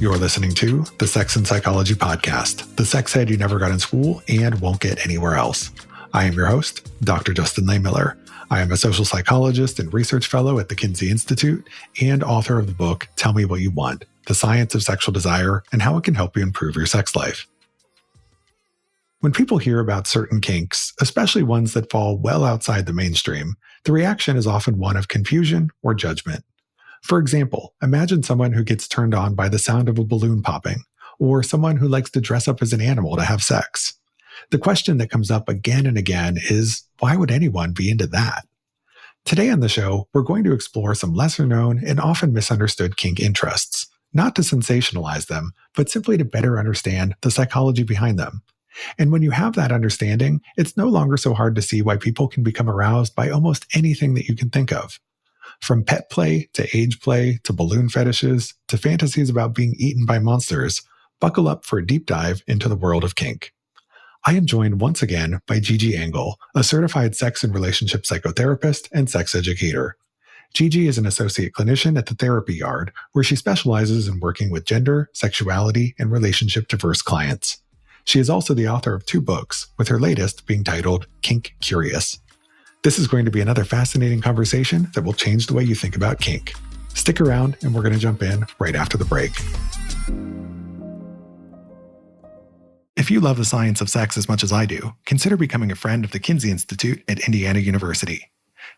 You're listening to the Sex and Psychology Podcast, the sex ed you never got in school and won't get anywhere else. I am your host, Dr. Justin Lehmiller. I am a social psychologist and research fellow at the Kinsey Institute and author of the book, Tell Me What You Want, The Science of Sexual Desire and How It Can Help You Improve Your Sex Life. When people hear about certain kinks, especially ones that fall well outside the mainstream, the reaction is often one of confusion or judgment. For example, imagine someone who gets turned on by the sound of a balloon popping, or someone who likes to dress up as an animal to have sex. The question that comes up again and again is, why would anyone be into that? Today on the show, we're going to explore some lesser-known and often misunderstood kink interests, not to sensationalize them, but simply to better understand the psychology behind them. And when you have that understanding, it's no longer so hard to see why people can become aroused by almost anything that you can think of. From pet play to age play to balloon fetishes to fantasies about being eaten by monsters, buckle up for a deep dive into the world of kink. I am joined once again by Gigi Engel, a certified sex and relationship psychotherapist and sex educator. Gigi is an associate clinician at the Therapy Yard, where she specializes in working with gender, sexuality, and relationship diverse clients. She is also the author of 2 books, with her latest being titled Kink Curious. This is going to be another fascinating conversation that will change the way you think about kink. Stick around and we're going to jump in right after the break. If you love the science of sex as much as I do, consider becoming a friend of the Kinsey Institute at Indiana University.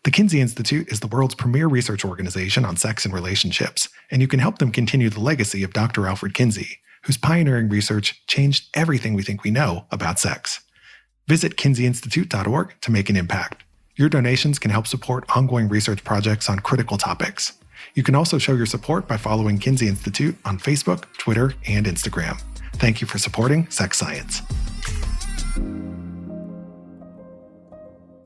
The Kinsey Institute is the world's premier research organization on sex and relationships, and you can help them continue the legacy of Dr. Alfred Kinsey, whose pioneering research changed everything we think we know about sex. Visit kinseyinstitute.org to make an impact. Your donations can help support ongoing research projects on critical topics. You can also show your support by following Kinsey Institute on Facebook, Twitter, and Instagram. Thank you for supporting sex science.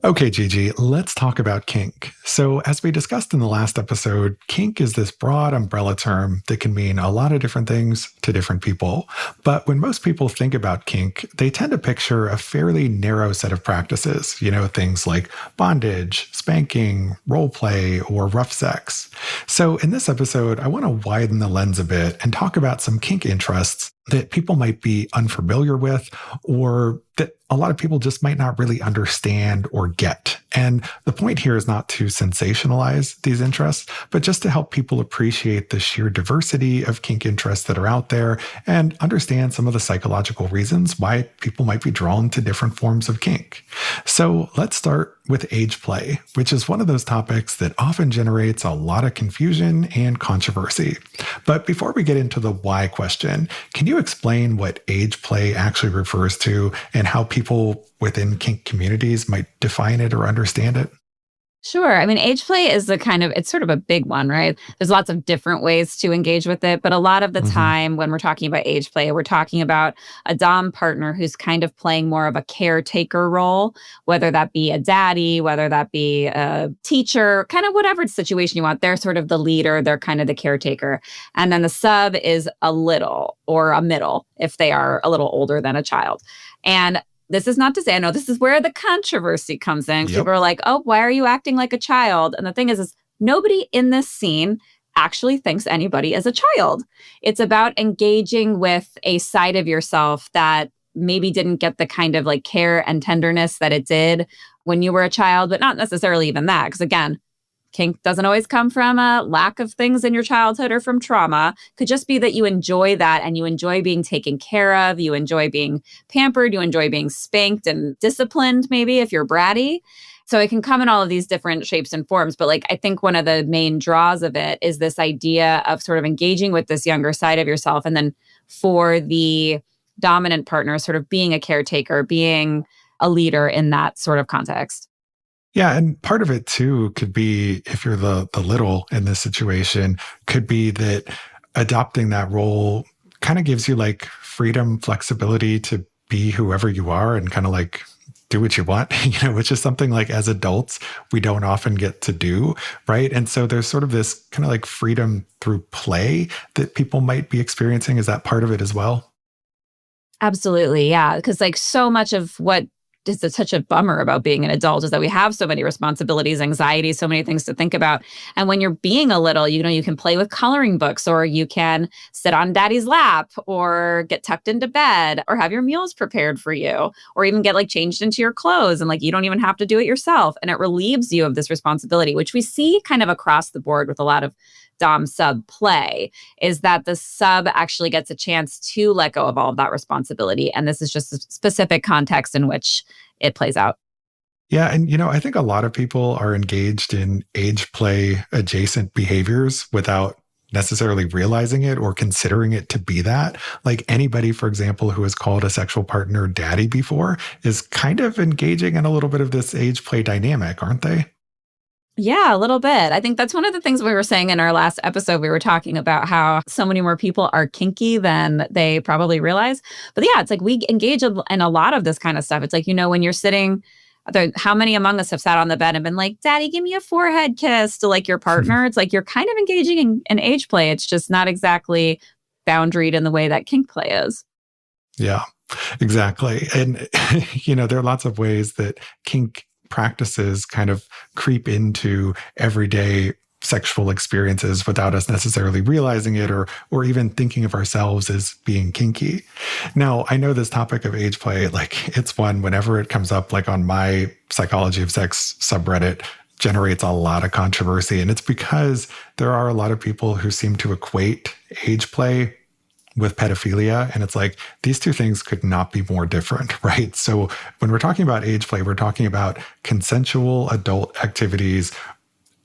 Okay, Gigi, let's talk about kink. So as we discussed in the last episode, kink is this broad umbrella term that can mean a lot of different things to different people. But when most people think about kink, they tend to picture a fairly narrow set of practices, things like bondage, spanking, role play, or rough sex. So in this episode, I want to widen the lens a bit and talk about some kink interests that people might be unfamiliar with, or that a lot of people just might not really understand or get. And the point here is not to sensationalize these interests, but just to help people appreciate the sheer diversity of kink interests that are out there and understand some of the psychological reasons why people might be drawn to different forms of kink. So let's start with age play, which is one of those topics that often generates a lot of confusion and controversy. But before we get into the why question, can you explain what age play actually refers to and how people within kink communities might define it or understand it? Sure. I mean, age play is it's sort of a big one, right? There's lots of different ways to engage with it. But a lot of the time when we're talking about age play, we're talking about a dom partner who's kind of playing more of a caretaker role, whether that be a daddy, whether that be a teacher, kind of whatever situation you want. They're sort of the leader. They're kind of the caretaker. And then the sub is a little or a middle if they are a little older than a child. And this is not to say, I know this is where the controversy comes in. Yep. People are like, oh, why are you acting like a child? And the thing is nobody in this scene actually thinks anybody is a child. It's about engaging with a side of yourself that maybe didn't get the kind of like care and tenderness that it did when you were a child, but not necessarily even that. Because again, kink doesn't always come from a lack of things in your childhood or from trauma. Could just be that you enjoy that and you enjoy being taken care of. You enjoy being pampered. You enjoy being spanked and disciplined, maybe if you're bratty. So it can come in all of these different shapes and forms. But I think one of the main draws of it is this idea of sort of engaging with this younger side of yourself. And then for the dominant partner, sort of being a caretaker, being a leader in that sort of context. Yeah, and part of it too could be, if you're the little in this situation, could be that adopting that role kind of gives you freedom, flexibility to be whoever you are and kind of do what you want, which is something as adults, we don't often get to do, right? And so there's sort of this kind of freedom through play that people might be experiencing. Is that part of it as well? Absolutely, yeah. Because so much of what is such a bummer about being an adult, is that we have so many responsibilities, anxiety, so many things to think about. And when you're being a little, you can play with coloring books, or you can sit on daddy's lap, or get tucked into bed, or have your meals prepared for you, or even get like changed into your clothes, and like you don't even have to do it yourself. And it relieves you of this responsibility, which we see kind of across the board with a lot of Dom sub play, is that the sub actually gets a chance to let go of all of that responsibility. And this is just a specific context in which it plays out. Yeah. And, I think a lot of people are engaged in age play adjacent behaviors without necessarily realizing it or considering it to be that. Like anybody, for example, who has called a sexual partner daddy before is kind of engaging in a little bit of this age play dynamic, aren't they? Yeah, a little bit. I think that's one of the things we were saying in our last episode. We were talking about how so many more people are kinky than they probably realize. But yeah, it's like we engage in a lot of this kind of stuff. It's like, when you're sitting there, how many among us have sat on the bed and been like, Daddy, give me a forehead kiss to like your partner? It's like you're kind of engaging in age play. It's just not exactly boundaried in the way that kink play is. Yeah, exactly. And, there are lots of ways that kink practices kind of creep into everyday sexual experiences without us necessarily realizing it or even thinking of ourselves as being kinky. Now, I know this topic of age play, like it's one whenever it comes up, like on my Psychology of Sex subreddit, generates a lot of controversy. And it's because there are a lot of people who seem to equate age play with pedophilia. And it's like, these two things could not be more different, right? So when we're talking about age play, we're talking about consensual adult activities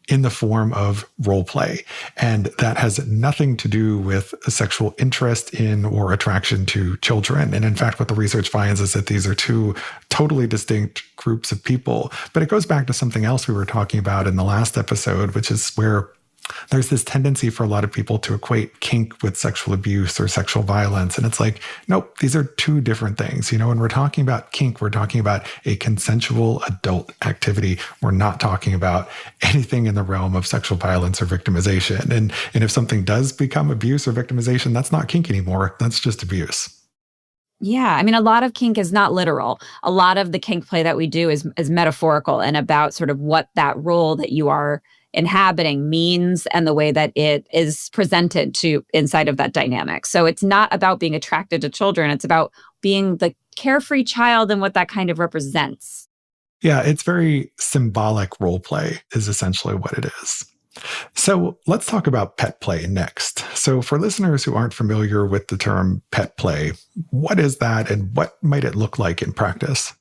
in the form of role play. And that has nothing to do with a sexual interest in or attraction to children. And in fact, what the research finds is that these are two totally distinct groups of people. But it goes back to something else we were talking about in the last episode, which is where there's this tendency for a lot of people to equate kink with sexual abuse or sexual violence. And it's like, nope, these are two different things. When we're talking about kink, we're talking about a consensual adult activity. We're not talking about anything in the realm of sexual violence or victimization. And if something does become abuse or victimization, that's not kink anymore. That's just abuse. Yeah. I mean, a lot of kink is not literal. A lot of the kink play that we do is metaphorical and about sort of what that role that you are inhabiting means and the way that it is presented to inside of that dynamic. So it's not about being attracted to children. It's about being the carefree child and what that kind of represents. Yeah, it's very symbolic role play is essentially what it is. So let's talk about pet play next. So for listeners who aren't familiar with the term pet play, what is that and what might it look like in practice?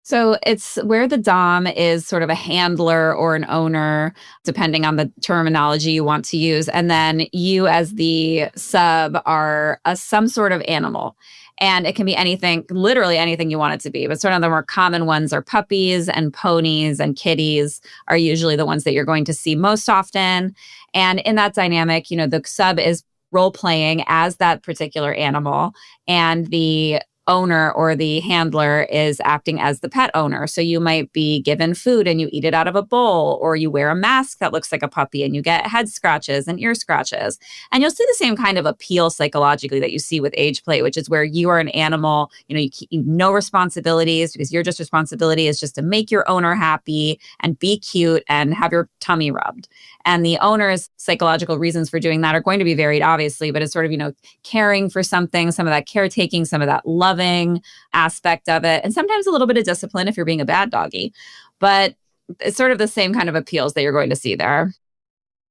So it's where the Dom is sort of a handler or an owner, depending on the terminology you want to use. And then you as the sub are some sort of animal. And it can be anything, literally anything you want it to be. But sort of the more common ones are puppies and ponies and kitties are usually the ones that you're going to see most often. And in that dynamic, the sub is role playing as that particular animal. And the owner or the handler is acting as the pet owner. So you might be given food and you eat it out of a bowl, or you wear a mask that looks like a puppy and you get head scratches and ear scratches. And you'll see the same kind of appeal psychologically that you see with age play, which is where you are an animal, you no responsibilities, because your just responsibility is just to make your owner happy and be cute and have your tummy rubbed. And the owner's psychological reasons for doing that are going to be varied, obviously, but it's sort of, caring for something, some of that caretaking, some of that loving aspect of it, and sometimes a little bit of discipline if you're being a bad doggy. But it's sort of the same kind of appeals that you're going to see there.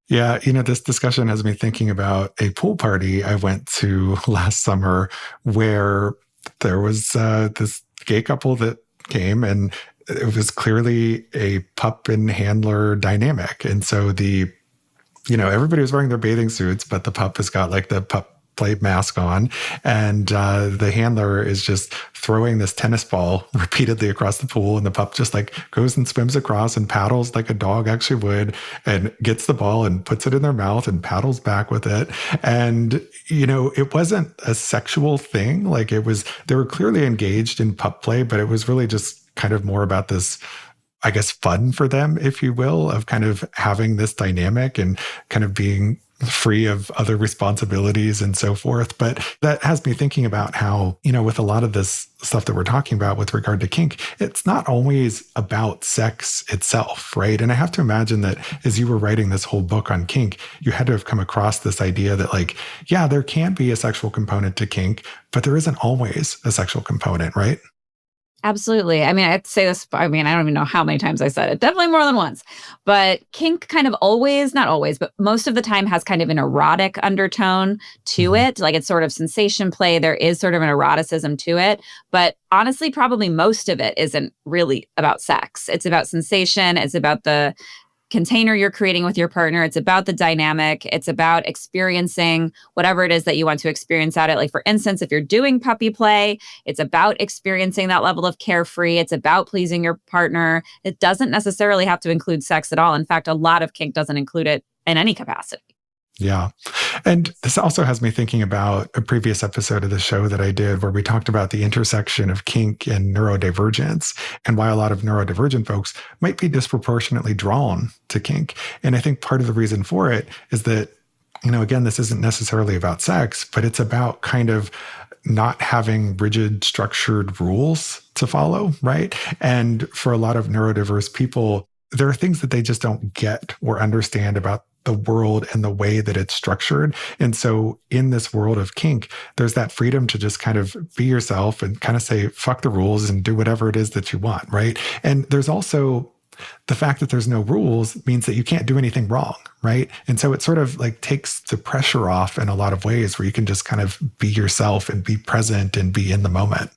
Yeah, this discussion has me thinking about a pool party I went to last summer where there was this gay couple that came, and it was clearly a pup and handler dynamic. And so everybody was wearing their bathing suits, but the pup has got like the pup plate mask on. And the handler is just throwing this tennis ball repeatedly across the pool. And the pup just like goes and swims across and paddles like a dog actually would, and gets the ball and puts it in their mouth and paddles back with it. And, it wasn't a sexual thing. Like they were clearly engaged in pup play, but it was really just kind of more about this, I guess, fun for them, if you will, of kind of having this dynamic and kind of being free of other responsibilities and so forth. But that has me thinking about how, with a lot of this stuff that we're talking about with regard to kink, it's not always about sex itself, right? And I have to imagine that as you were writing this whole book on kink, you had to have come across this idea that like, yeah, there can be a sexual component to kink, but there isn't always a sexual component, right? Absolutely. I mean, I'd say this, I don't even know how many times I said it, definitely more than once. But kink kind of always, not always, but most of the time has kind of an erotic undertone to it. Like it's sort of sensation play. There is sort of an eroticism to it. But honestly, probably most of it isn't really about sex. It's about sensation. It's about the container you're creating with your partner. It's about the dynamic. It's about experiencing whatever it is that you want to experience at it. Like, for instance, if you're doing puppy play, it's about experiencing that level of carefree. It's about pleasing your partner. It doesn't necessarily have to include sex at all. In fact, a lot of kink doesn't include it in any capacity. Yeah. And this also has me thinking about a previous episode of the show that I did where we talked about the intersection of kink and neurodivergence and why a lot of neurodivergent folks might be disproportionately drawn to kink. And I think part of the reason for it is that, again, this isn't necessarily about sex, but it's about kind of not having rigid, structured rules to follow, right? And for a lot of neurodiverse people, there are things that they just don't get or understand about the world and the way that it's structured. And so in this world of kink, there's that freedom to just kind of be yourself and kind of say, fuck the rules and do whatever it is that you want, right? And there's also the fact that there's no rules means that you can't do anything wrong, right? And so it sort of like takes the pressure off in a lot of ways where you can just kind of be yourself and be present and be in the moment.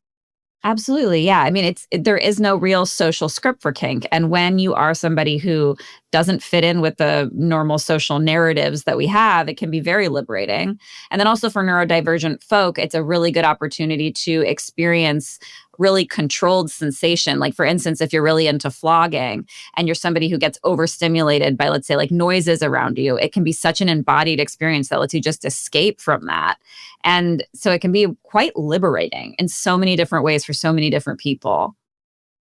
Absolutely. Yeah. I mean, there is no real social script for kink. And when you are somebody who doesn't fit in with the normal social narratives that we have, it can be very liberating. And then also for neurodivergent folk, it's a really good opportunity to experience really controlled sensation. Like, for instance, if you're really into flogging and you're somebody who gets overstimulated by, let's say, like noises around you, it can be such an embodied experience that lets you just escape from that. And so it can be quite liberating in so many different ways for so many different people.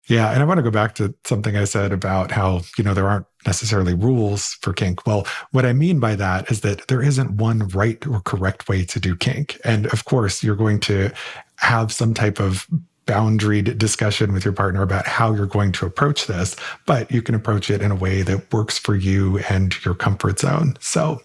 Yeah. And I want to go back to something I said about how, there aren't necessarily rules for kink. Well, what I mean by that is that there isn't one right or correct way to do kink. And of course, you're going to have some type of boundaried discussion with your partner about how you're going to approach this, but you can approach it in a way that works for you and your comfort zone. So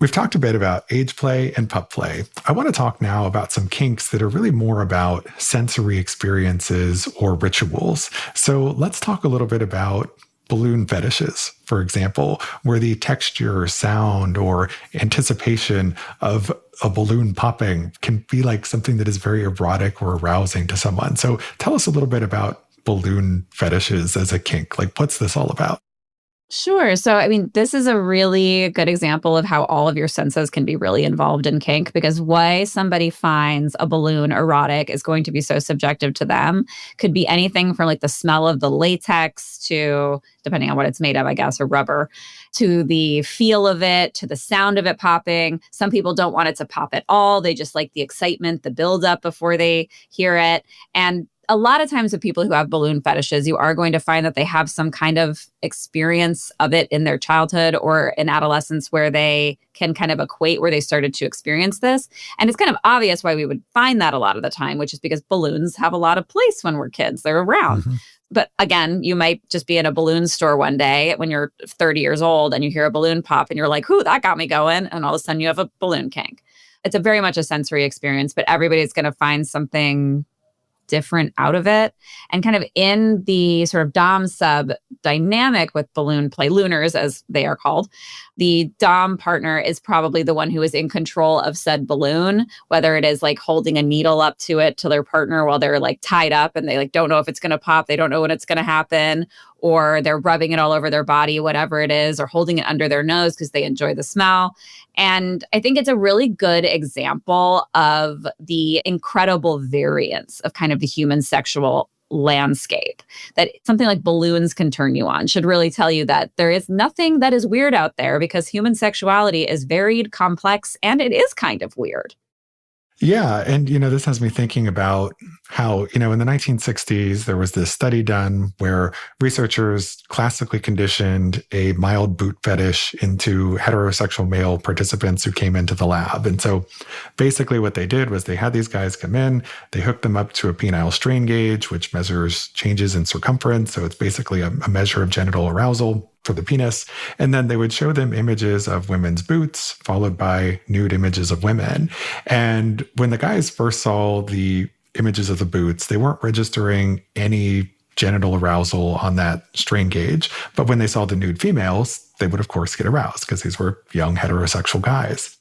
we've talked a bit about age play and pup play. I want to talk now about some kinks that are really more about sensory experiences or rituals. So let's talk a little bit about balloon fetishes, for example, where the texture, sound, or anticipation of a balloon popping can be like something that is very erotic or arousing to someone. So tell us a little bit about balloon fetishes as a kink. Like, what's this all about? Sure. So, I mean, this is a really good example of how all of your senses can be really involved in kink, because why somebody finds a balloon erotic is going to be so subjective to them. Could be anything from like the smell of the latex to, depending on what it's made of, I guess, or rubber, to the feel of it, to the sound of it popping. Some people don't want it to pop at all. They just like the excitement, the buildup before they hear it. And a lot of times with people who have balloon fetishes, you are going to find that they have some kind of experience of it in their childhood or in adolescence where they can kind of equate where they started to experience this. And it's kind of obvious why we would find that a lot of the time, which is because balloons have a lot of place when we're kids. They're around. Mm-hmm. But again, you might just be in a balloon store one day when you're 30 years old and you hear a balloon pop and you're like, "Ooh, that got me going." And all of a sudden you have a balloon kink. It's a very much a sensory experience, but everybody's going to find something different out of it. And kind of in the sort of dom sub dynamic with balloon play, looners as they are called, the dom partner is probably the one who is in control of said balloon, whether it is like holding a needle up to it to their partner while they're like tied up and they like don't know if it's going to pop, they don't know when it's going to happen, or they're rubbing it all over their body, whatever it is, or holding it under their nose because they enjoy the smell. And I think it's a really good example of the incredible variance of kind of the human sexual landscape, that something like balloons can turn you on, should really tell you that there is nothing that is weird out there, because human sexuality is varied, complex, and it is kind of weird. Yeah. And, this has me thinking about how, in the 1960s, there was this study done where researchers classically conditioned a mild boot fetish into heterosexual male participants who came into the lab. And so basically what they did was they had these guys come in, they hooked them up to a penile strain gauge, which measures changes in circumference. So it's basically a measure of genital arousal for the penis. And then they would show them images of women's boots, followed by nude images of women. And when the guys first saw the images of the boots, they weren't registering any genital arousal on that strain gauge. But when they saw the nude females, they would, of course, get aroused because these were young heterosexual guys.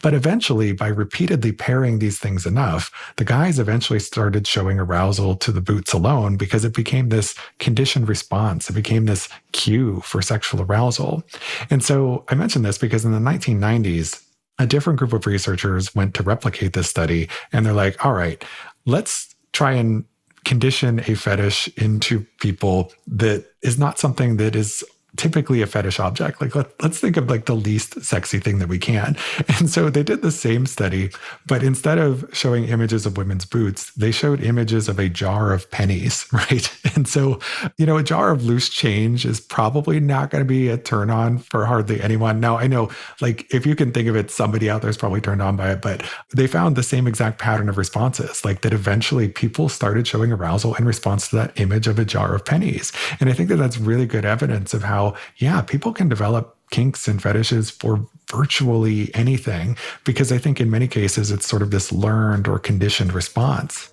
But eventually, by repeatedly pairing these things enough, the guys eventually started showing arousal to the boots alone because it became this conditioned response. It became this cue for sexual arousal. And so I mentioned this because in the 1990s, a different group of researchers went to replicate this study. And they're like, all right, let's try and condition a fetish into people that is not something that is typically a fetish object. Like let's think of like the least sexy thing that we can. And so they did the same study, but instead of showing images of women's boots, they showed images of a jar of pennies, right? And so, a jar of loose change is probably not going to be a turn on for hardly anyone. Now, I know, like, if you can think of it, somebody out there is probably turned on by it, but they found the same exact pattern of responses, like that eventually people started showing arousal in response to that image of a jar of pennies. And I think that that's really good evidence of how, yeah, people can develop kinks and fetishes for virtually anything, because I think in many cases it's sort of this learned or conditioned response.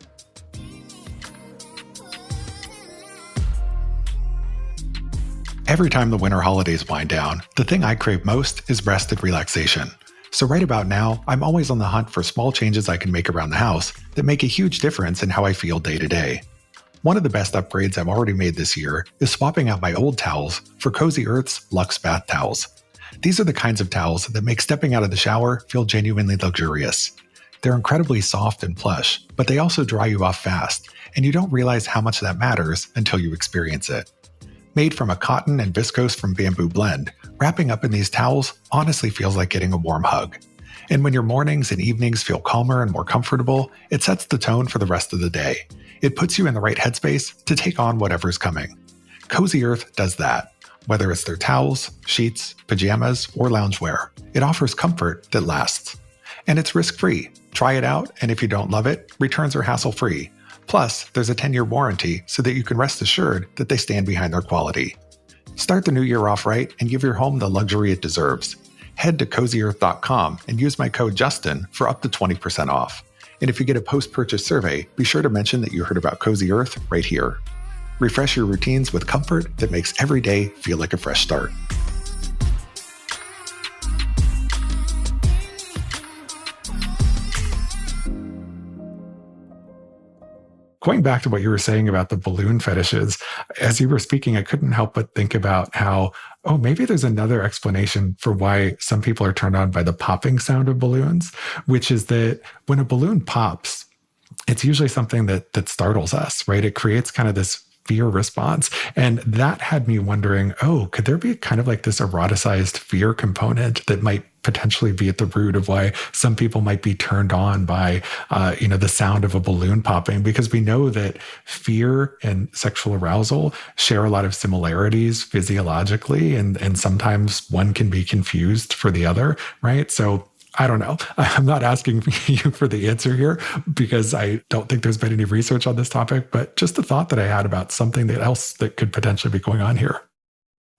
Every time the winter holidays wind down, the thing I crave most is rest and relaxation. So right about now, I'm always on the hunt for small changes I can make around the house that make a huge difference in how I feel day to day. One of the best upgrades I've already made this year is swapping out my old towels for Cozy Earth's Luxe Bath Towels. These are the kinds of towels that make stepping out of the shower feel genuinely luxurious. They're incredibly soft and plush, but they also dry you off fast, and you don't realize how much that matters until you experience it. Made from a cotton and viscose from bamboo blend, wrapping up in these towels honestly feels like getting a warm hug. And when your mornings and evenings feel calmer and more comfortable, it sets the tone for the rest of the day. It puts you in the right headspace to take on whatever's coming. Cozy Earth does that. Whether it's their towels, sheets, pajamas, or loungewear, it offers comfort that lasts. And it's risk-free. Try it out, and if you don't love it, returns are hassle-free. Plus, there's a 10-year warranty so that you can rest assured that they stand behind their quality. Start the new year off right and give your home the luxury it deserves. Head to CozyEarth.com and use my code Justin for up to 20% off. And if you get a post-purchase survey, be sure to mention that you heard about Cozy Earth right here. Refresh your routines with comfort that makes every day feel like a fresh start. Going back to what you were saying about the balloon fetishes, as you were speaking, I couldn't help but think about how, maybe there's another explanation for why some people are turned on by the popping sound of balloons, which is that when a balloon pops, it's usually something that startles us, right? It creates kind of this fear response. And that had me wondering, could there be kind of like this eroticized fear component that might potentially be at the root of why some people might be turned on by, the sound of a balloon popping? Because we know that fear and sexual arousal share a lot of similarities physiologically, and sometimes one can be confused for the other, right? So I don't know. I'm not asking you for the answer here because I don't think there's been any research on this topic, but just a thought that I had about something else that could potentially be going on here.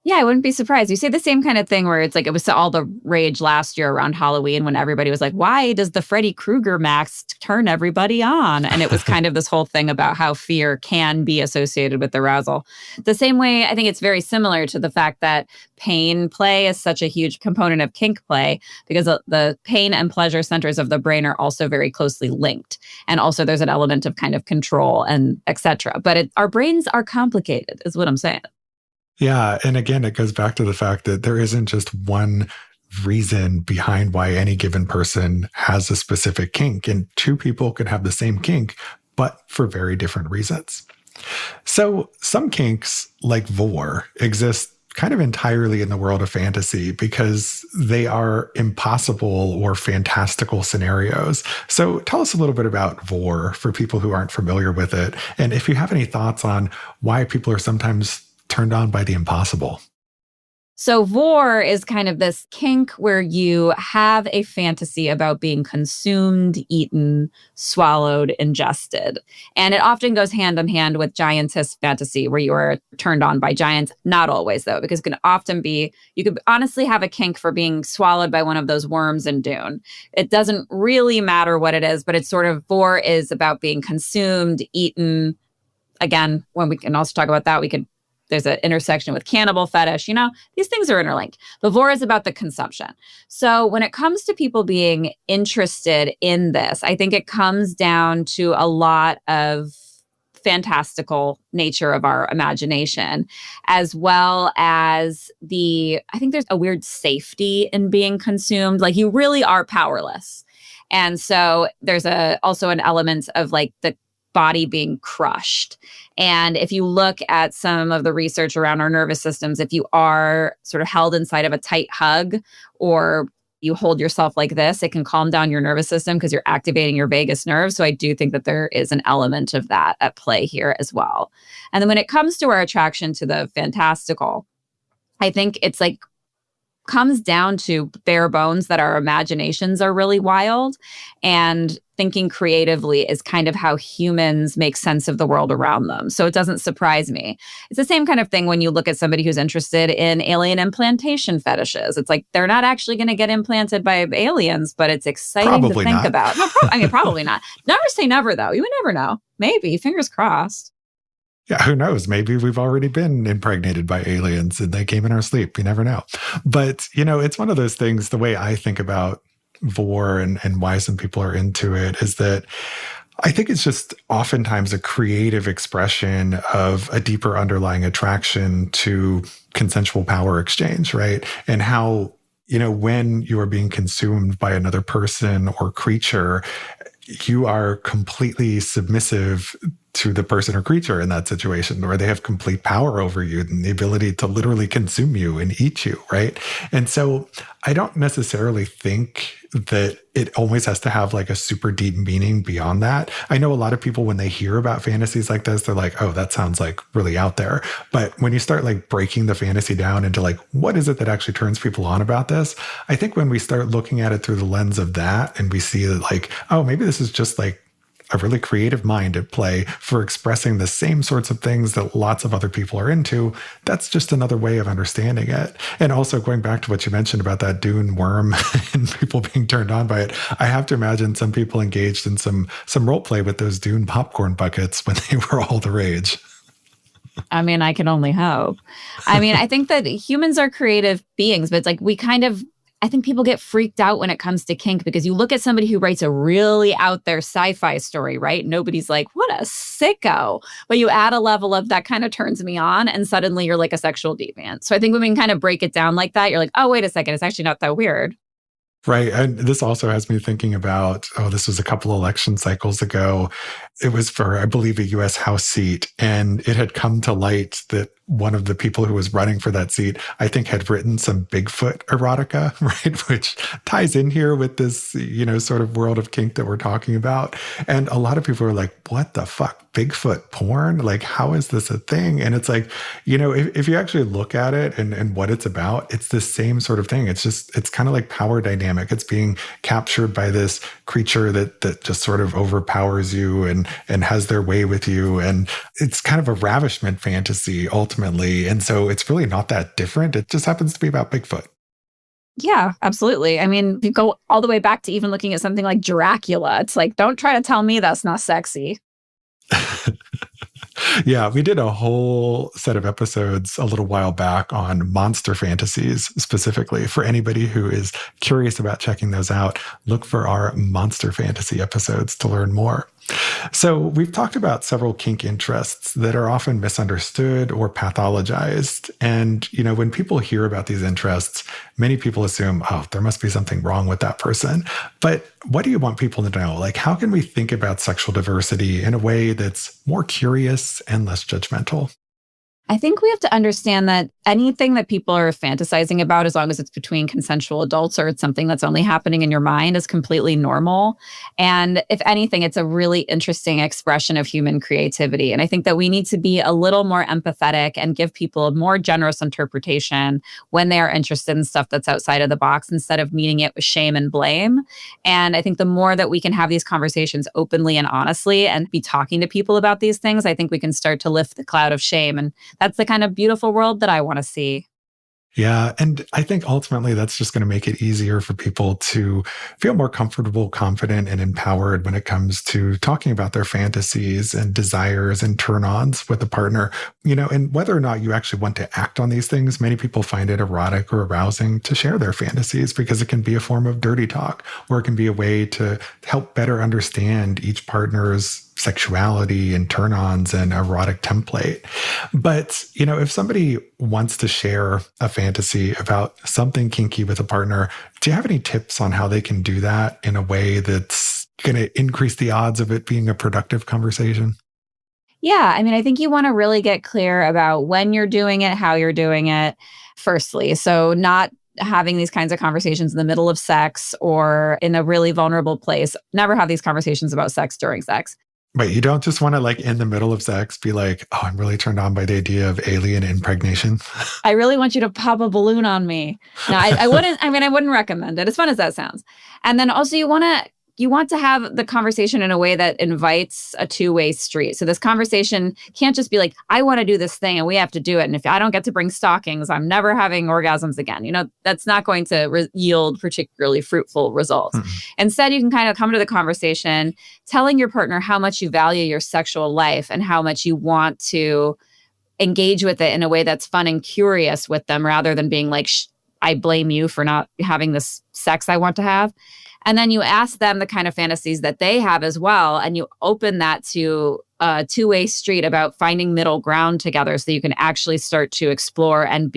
Yeah, I wouldn't be surprised. You say the same kind of thing where it's like it was all the rage last year around Halloween when everybody was like, why does the Freddy Krueger mask turn everybody on? And it was kind of this whole thing about how fear can be associated with arousal. The same way, I think it's very similar to the fact that pain play is such a huge component of kink play because the pain and pleasure centers of the brain are also very closely linked. And also there's an element of kind of control and et cetera. But our brains are complicated is what I'm saying. Yeah. And again, it goes back to the fact that there isn't just one reason behind why any given person has a specific kink. And two people can have the same kink, but for very different reasons. So some kinks, like vor, exist kind of entirely in the world of fantasy because they are impossible or fantastical scenarios. So tell us a little bit about Vor for people who aren't familiar with it. And if you have any thoughts on why people are sometimes turned on by the impossible. So, vor is kind of this kink where you have a fantasy about being consumed, eaten, swallowed, ingested. And it often goes hand in hand with giantess fantasy, where you are turned on by giants. Not always, though, because it can often be, you could honestly have a kink for being swallowed by one of those worms in Dune. It doesn't really matter what it is, but it's sort of, vor is about being consumed, eaten. Again, when we can also talk about that, there's an intersection with cannibal fetish. These things are interlinked. The vor is about the consumption. So when it comes to people being interested in this, I think it comes down to a lot of fantastical nature of our imagination, as well as I think there's a weird safety in being consumed. Like, you really are powerless. And so there's also an element of like the body being crushed. And if you look at some of the research around our nervous systems, if you are sort of held inside of a tight hug or you hold yourself like this, it can calm down your nervous system because you're activating your vagus nerve. So I do think that there is an element of that at play here as well. And then when it comes to our attraction to the fantastical, I think it's like comes down to bare bones that our imaginations are really wild, and thinking creatively is kind of how humans make sense of the world around them. So it doesn't surprise me. It's the same kind of thing when you look at somebody who's interested in alien implantation fetishes. It's like they're not actually going to get implanted by aliens, but it's exciting Probably to think not. about. No, probably not. Never say never, though. You would never know. Maybe. Fingers crossed. Yeah, who knows? Maybe we've already been impregnated by aliens and they came in our sleep. You never know. But, it's one of those things, the way I think about vor and why some people are into it is that I think it's just oftentimes a creative expression of a deeper underlying attraction to consensual power exchange, right? And how, when you are being consumed by another person or creature, you are completely submissive to the person or creature in that situation, where they have complete power over you and the ability to literally consume you and eat you, right? And so I don't necessarily think that it always has to have like a super deep meaning beyond that. I know a lot of people, when they hear about fantasies like this, they're like, oh, that sounds like really out there. But when you start like breaking the fantasy down into like, what is it that actually turns people on about this? I think when we start looking at it through the lens of that and we see that like, oh, maybe this is just like a really creative mind at play for expressing the same sorts of things that lots of other people are into, that's just another way of understanding it. And also going back to what you mentioned about that Dune worm and people being turned on by it, I have to imagine some people engaged in some role play with those Dune popcorn buckets when they were all the rage. I mean, I can only hope. I think that humans are creative beings, but it's like I think people get freaked out when it comes to kink because you look at somebody who writes a really out there sci-fi story, right? Nobody's like, what a sicko. But you add a level of that kind of turns me on, and suddenly you're like a sexual deviant. So I think when we can kind of break it down like that, you're like, oh, wait a second, it's actually not that weird. Right. And this also has me thinking about, this was a couple election cycles ago. It was for, I believe, a US House seat. And it had come to light that one of the people who was running for that seat, I think, had written some Bigfoot erotica, right? Which ties in here with this, sort of world of kink that we're talking about. And a lot of people are like, what the fuck? Bigfoot porn? Like, how is this a thing? And it's like, if you actually look at it and what it's about, it's the same sort of thing. It's kind of like power dynamic. It's being captured by this creature that just sort of overpowers you and has their way with you. And it's kind of a ravishment fantasy ultimately. And so it's really not that different. It just happens to be about Bigfoot. Yeah, absolutely. I mean, if you go all the way back to even looking at something like Dracula, it's like, don't try to tell me that's not sexy. Yeah, we did a whole set of episodes a little while back on monster fantasies specifically. For anybody who is curious about checking those out, look for our monster fantasy episodes to learn more. So we've talked about several kink interests that are often misunderstood or pathologized. And, when people hear about these interests, many people assume, oh, there must be something wrong with that person. But what do you want people to know? Like, how can we think about sexual diversity in a way that's more curious and less judgmental? I think we have to understand that anything that people are fantasizing about, as long as it's between consensual adults or it's something that's only happening in your mind, is completely normal. And if anything, it's a really interesting expression of human creativity. And I think that we need to be a little more empathetic and give people a more generous interpretation when they are interested in stuff that's outside of the box instead of meeting it with shame and blame. And I think the more that we can have these conversations openly and honestly and be talking to people about these things, I think we can start to lift the cloud of shame. And that's the kind of beautiful world that I want to see. Yeah. And I think ultimately that's just going to make it easier for people to feel more comfortable, confident, and empowered when it comes to talking about their fantasies and desires and turn ons with a partner. And whether or not you actually want to act on these things, many people find it erotic or arousing to share their fantasies because it can be a form of dirty talk, or it can be a way to help better understand each partner's sexuality and turn-ons and erotic template. But, if somebody wants to share a fantasy about something kinky with a partner, do you have any tips on how they can do that in a way that's going to increase the odds of it being a productive conversation? Yeah, I think you want to really get clear about when you're doing it, how you're doing it, firstly. So, not having these kinds of conversations in the middle of sex or in a really vulnerable place. Never have these conversations about sex during sex. But you don't just want to, like, in the middle of sex, be like, oh, I'm really turned on by the idea of alien impregnation. I really want you to pop a balloon on me. No, I wouldn't. I wouldn't recommend it, as fun as that sounds. And then also you want to have the conversation in a way that invites a two-way street. So this conversation can't just be like, I want to do this thing and we have to do it. And if I don't get to bring stockings, I'm never having orgasms again. That's not going to yield particularly fruitful results. Mm-hmm. Instead, you can kind of come to the conversation telling your partner how much you value your sexual life and how much you want to engage with it in a way that's fun and curious with them, rather than being like, I blame you for not having this sex I want to have. And then you ask them the kind of fantasies that they have as well. And you open that to a two-way street about finding middle ground together so that you can actually start to explore and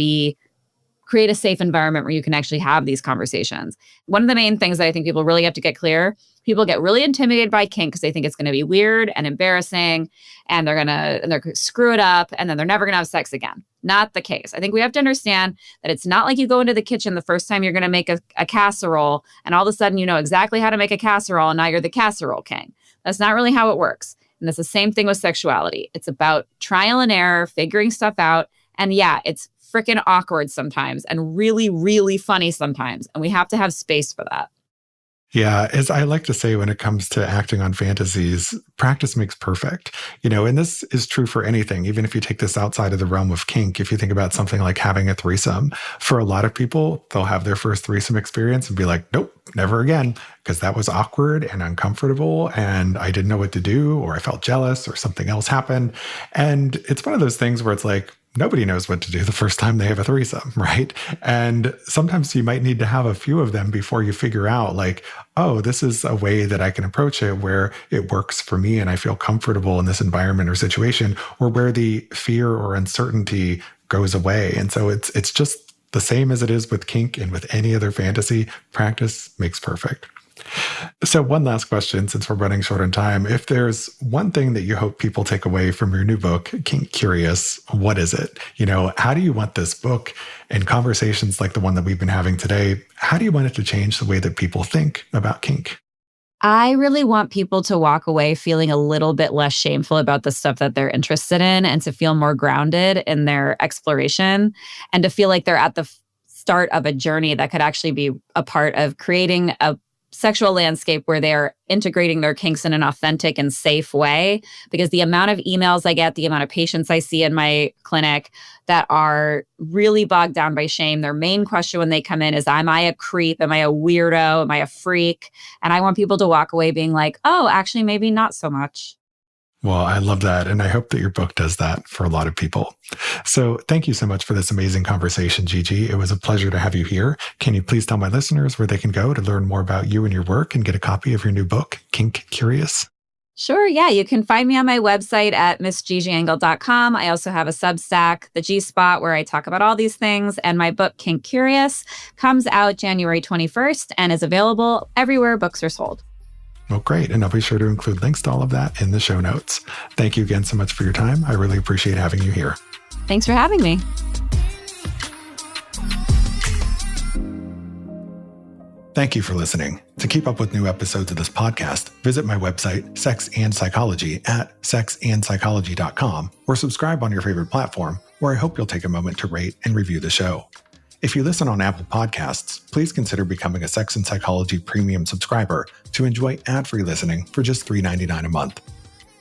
create a safe environment where you can actually have these conversations. One of the main things that I think people really have to get clear, people get really intimidated by kink because they think it's going to be weird and embarrassing and they're going to screw it up and then they're never going to have sex again. Not the case. I think we have to understand that it's not like you go into the kitchen the first time you're going to make a casserole and all of a sudden you know exactly how to make a casserole and now you're the casserole king. That's not really how it works. And it's the same thing with sexuality. It's about trial and error, figuring stuff out. And yeah, it's freaking awkward sometimes and really, really funny sometimes. And we have to have space for that. Yeah, as I like to say when it comes to acting on fantasies, practice makes perfect. And this is true for anything, even if you take this outside of the realm of kink. If you think about something like having a threesome, for a lot of people, they'll have their first threesome experience and be like, nope, never again, because that was awkward and uncomfortable and I didn't know what to do, or I felt jealous or something else happened. And it's one of those things where it's like, nobody knows what to do the first time they have a threesome, right? And sometimes you might need to have a few of them before you figure out like, oh, this is a way that I can approach it where it works for me and I feel comfortable in this environment or situation, or where the fear or uncertainty goes away. And so it's just the same as it is with kink and with any other fantasy. Practice makes perfect. So one last question, since we're running short on time. If there's one thing that you hope people take away from your new book, Kink Curious, what is it? How do you want this book and conversations like the one that we've been having today, how do you want it to change the way that people think about kink? I really want people to walk away feeling a little bit less shameful about the stuff that they're interested in and to feel more grounded in their exploration and to feel like they're at the start of a journey that could actually be a part of creating a sexual landscape where they're integrating their kinks in an authentic and safe way. Because the amount of emails I get, the amount of patients I see in my clinic that are really bogged down by shame, their main question when they come in is, am I a creep? Am I a weirdo? Am I a freak? And I want people to walk away being like, oh, actually, maybe not so much. Well, I love that. And I hope that your book does that for a lot of people. So thank you so much for this amazing conversation, Gigi. It was a pleasure to have you here. Can you please tell my listeners where they can go to learn more about you and your work and get a copy of your new book, Kink Curious? Sure. Yeah. You can find me on my website at missgigiangle.com. I also have a Substack, the G Spot, where I talk about all these things. And my book, Kink Curious, comes out January 21st and is available everywhere books are sold. Well, great. And I'll be sure to include links to all of that in the show notes. Thank you again so much for your time. I really appreciate having you here. Thanks for having me. Thank you for listening. To keep up with new episodes of this podcast, visit my website, Sex and Psychology, at sexandpsychology.com, or subscribe on your favorite platform, where I hope you'll take a moment to rate and review the show. If you listen on Apple Podcasts, please consider becoming a Sex and Psychology Premium subscriber to enjoy ad-free listening for just $3.99 a month.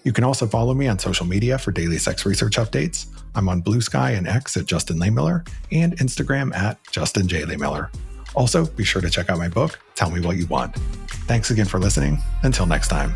You can also follow me on social media for daily sex research updates. I'm on Blue Sky and X at Justin Lehmiller and Instagram at Justin J. Lehmiller. Also, be sure to check out my book, Tell Me What You Want. Thanks again for listening. Until next time.